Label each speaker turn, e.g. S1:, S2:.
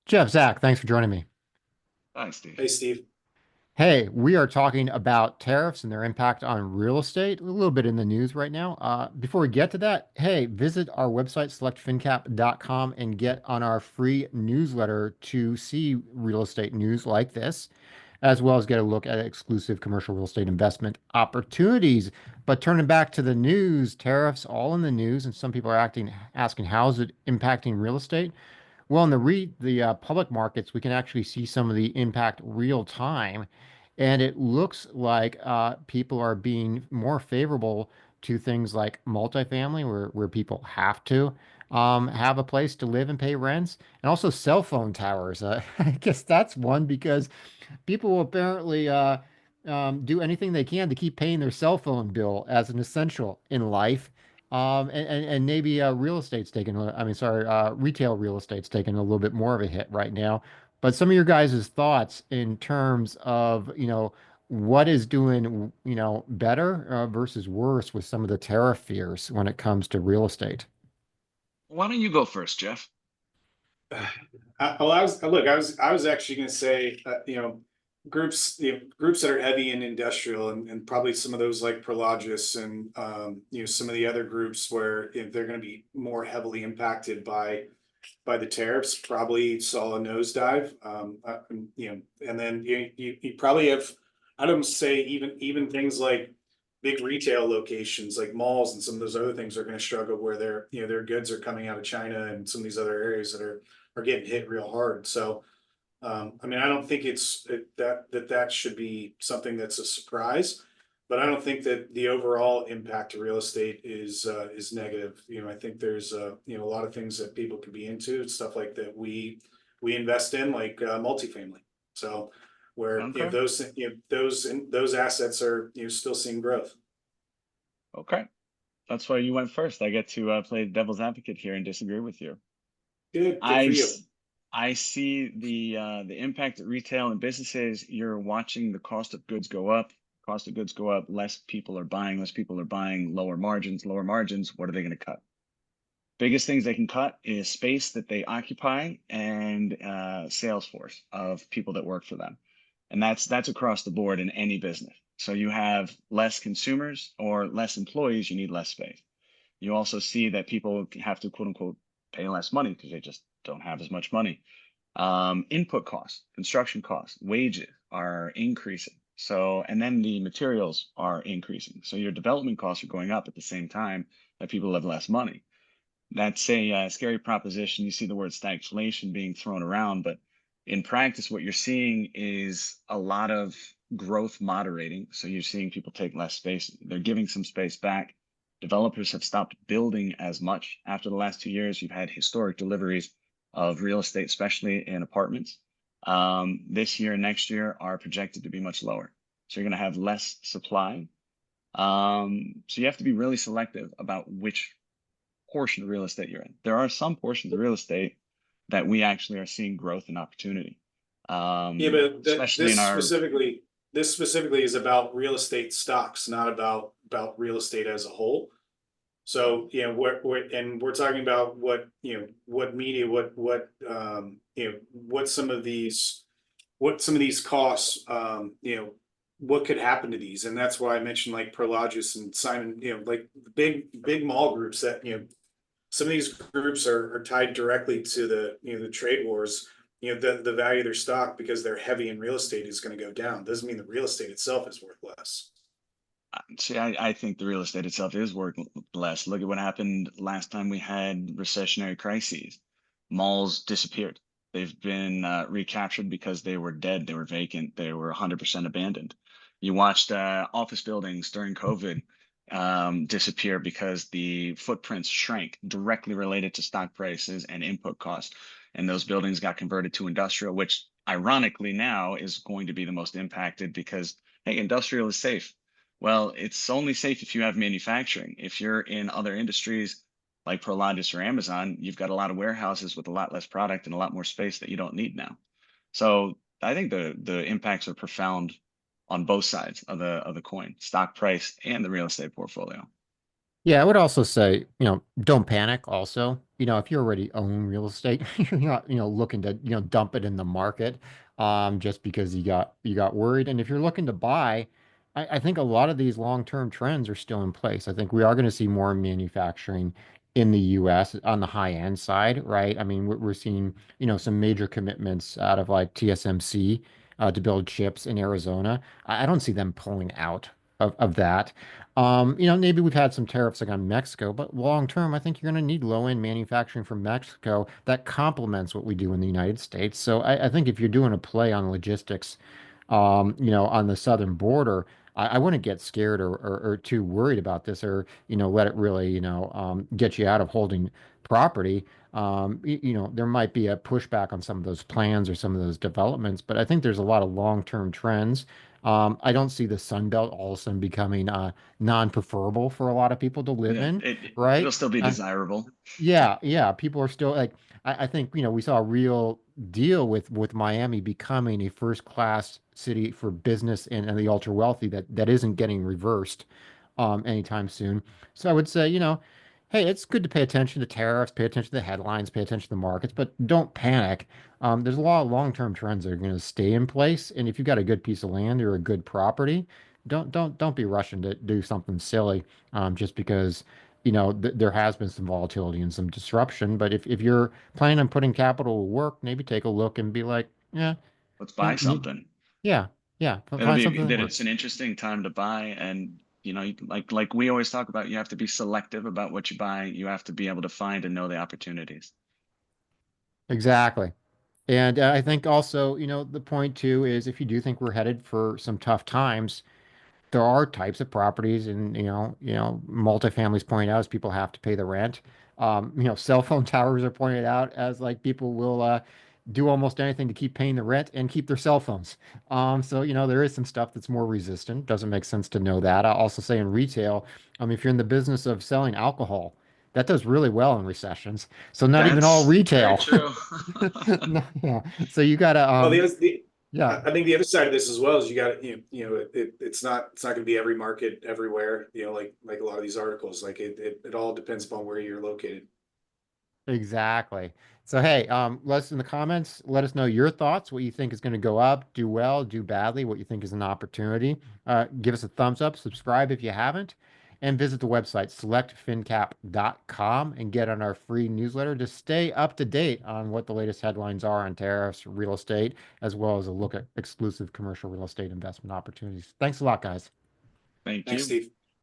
S1: Jeff, Zach, thanks for joining me.
S2: Thanks, Steve.
S3: Hey, Steve.
S1: Hey, we are talking about tariffs and their impact on real estate, a little bit in the news right now. Before we get to that, hey, visit our website, selectfincap.com, and get on our free newsletter to see real estate news like this, as well as get a look at exclusive commercial real estate investment opportunities. But turning back to the news, tariffs all in the news, and some people are asking how is it impacting real estate? Well, in the public markets, we can actually see some of the impact real time, and it looks like people are being more favorable to things like multifamily, where people have to have a place to live and pay rents, and also cell phone towers. I guess that's one because people will apparently do anything they can to keep paying their cell phone bill as an essential in life. And maybe real estate's taking, retail real estate's taking a little bit more of a hit right now. But some of your guys' thoughts in terms of, what is doing, better versus worse with some of the tariff fears when it comes to real estate.
S2: Why don't you go first, Jeff?
S3: Well, I was actually going to say, groups that are heavy in industrial and probably some of those like Prologis and some of the other groups where they're going to be more heavily impacted by the tariffs probably saw a nosedive. And then you probably have, I don't say even things like big retail locations like malls and some of those other things are going to struggle where their goods are coming out of China and some of these other areas that are getting hit real hard. So I mean, I don't think that should be something that's a surprise, but I don't think that the overall impact to real estate is negative. I think there's a lot of things that people could be into, stuff like that we invest in, like multifamily. So where
S2: Okay.
S3: those assets are still seeing growth.
S2: Okay. That's why you went first. I get to play devil's advocate here and disagree with you.
S3: Good
S2: I
S3: for you.
S2: s- I see the impact at retail and businesses. You're watching the cost of goods go up. Cost of goods go up. Less people are buying. Less people are buying. Lower margins. Lower margins. What are they going to cut? Biggest things they can cut is space that they occupy and sales force of people that work for them. And that's across the board in any business. So you have less consumers or less employees, you need less space. You also see that people have to quote unquote pay less money because they just don't have as much money. Input costs, construction costs, wages are increasing. So, and then the materials are increasing. So your development costs are going up at the same time that people have less money. That's a scary proposition. You see the word stagflation being thrown around, but in practice, what you're seeing is a lot of growth moderating. So you're seeing people take less space. They're giving some space back. Developers have stopped building as much. After the last 2 years, you've had historic deliveries of real estate, especially in apartments. This year and next year are projected to be much lower. So you're going to have less supply. So you have to be really selective about which portion of real estate you're in. There are some portions of real estate that we actually are seeing growth and opportunity,
S3: Yeah, but
S2: especially in our.
S3: this specifically is about real estate stocks, not about real estate as a whole. So, we're talking about what media, what some of these costs, what could happen to these. And that's why I mentioned like Prologis and Simon, like the big mall groups that, some of these groups are tied directly to the trade wars. The value of their stock because they're heavy in real estate is going to go down. Doesn't mean the real estate itself is worth less.
S2: See, I think the real estate itself is worth less. Look at what happened last time we had recessionary crises. Malls disappeared. They've been recaptured because they were dead, they were vacant, they were 100% abandoned. You watched office buildings during COVID disappear because the footprints shrank, directly related to stock prices and input costs. And those buildings got converted to industrial, which ironically now is going to be the most impacted because, hey, industrial is safe. Well, it's only safe if you have manufacturing. If you're in other industries like Prologis or Amazon, you've got a lot of warehouses with a lot less product and a lot more space that you don't need now. So I think the impacts are profound on both sides of the coin, stock price and the real estate portfolio.
S1: Yeah, I would also say, don't panic also. if you already own real estate, you're not, looking to, dump it in the market, just because you got worried. And if you're looking to buy, I think a lot of these long-term trends are still in place. I think we are going to see more manufacturing in the US on the high end side, right? I mean, we're seeing, some major commitments out of like TSMC to build chips in Arizona. I don't see them pulling out of that. Maybe we've had some tariffs like on Mexico, but long term, I think you're going to need low-end manufacturing from Mexico that complements what we do in the United States. So I think if you're doing a play on logistics, on the southern border, I wouldn't get scared or too worried about this, or let it really get you out of holding property. There might be a pushback on some of those plans or some of those developments, but I think there's a lot of long-term trends. I don't see the Sun Belt all of a sudden becoming non-preferable for a lot of people to live
S2: Yeah,
S1: in,
S2: it'll
S1: right?
S2: still be desirable.
S1: Yeah, yeah. People are still like, I think, we saw a real deal with Miami becoming a first class city for business and the ultra wealthy that isn't getting reversed anytime soon. So I would say, hey, it's good to pay attention to tariffs, pay attention to the headlines, pay attention to the markets, but don't panic. There's a lot of long-term trends that are going to stay in place, and if you've got a good piece of land or a good property, don't be rushing to do something silly, just because there has been some volatility and some disruption. But if you're planning on putting capital to work, maybe take a look and be like, yeah,
S2: Let's buy something.
S1: yeah, yeah,
S2: It'll
S1: find
S2: be
S1: something that
S2: that it's
S1: works.
S2: an interesting time to buy, and like we always talk about, you have to be selective about what you buy. You have to be able to find and know the opportunities.
S1: Exactly. And I think also, the point too is if you do think we're headed for some tough times, there are types of properties, and multifamilies pointed out as people have to pay the rent. Cell phone towers are pointed out as like people will do almost anything to keep paying the rent and keep their cell phones. So there is some stuff that's more resistant. Doesn't make sense to know that. I'll also say in retail, if you're in the business of selling alcohol, that does really well in recessions. So not even all
S2: That's very
S1: retail.
S2: true.
S1: No, yeah. So you gotta
S3: Well,
S1: yeah.
S3: I think the other side of this as well is you got it's not going to be every market everywhere. Like a lot of these articles, like it all depends upon where you're located.
S1: Exactly. So hey, let us in the comments, let us know your thoughts, what you think is going to go up, do well, do badly, what you think is an opportunity. Give us a thumbs up, subscribe if you haven't, and visit the website selectfincap.com and get on our free newsletter to stay up to date on what the latest headlines are on tariffs, real estate, as well as a look at exclusive commercial real estate investment opportunities. Thanks a lot, guys.
S2: Thank
S3: Thanks,
S2: you.
S3: Steve.